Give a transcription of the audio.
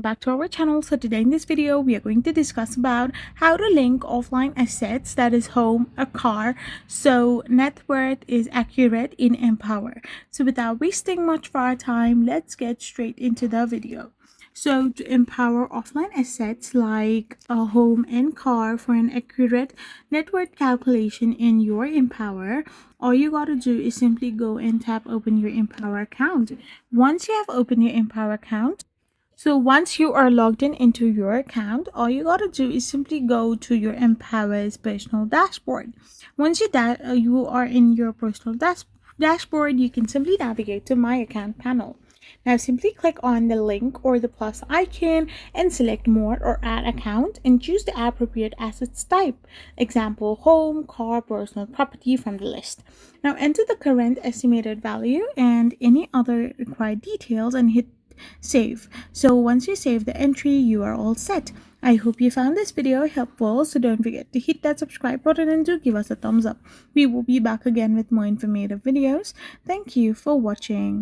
Back to our channel. So today in this video we are going to discuss about how to link offline assets, that is home, a car, so net worth is accurate in Empower. So without wasting much of our time, let's get straight into the video. So to empower offline assets like a home and car for an accurate net worth calculation in your Empower, all you gotta do is simply go and tap open your Empower account. Once you have opened your Empower account, so once you are logged in into your account, all you gotta do is simply go to your Empower's personal dashboard. Once you are in your personal dashboard, you can simply navigate to My Account panel. Now simply click on the link or the plus icon and select More or Add Account and choose the appropriate assets type. Example, home, car, personal property from the list. Now enter the current estimated value and any other required details and hit save. So once you save the entry, you are all set. I hope you found this video helpful, so don't forget to hit that subscribe button and do give us a thumbs up. We will be back again with more informative videos. Thank you for watching.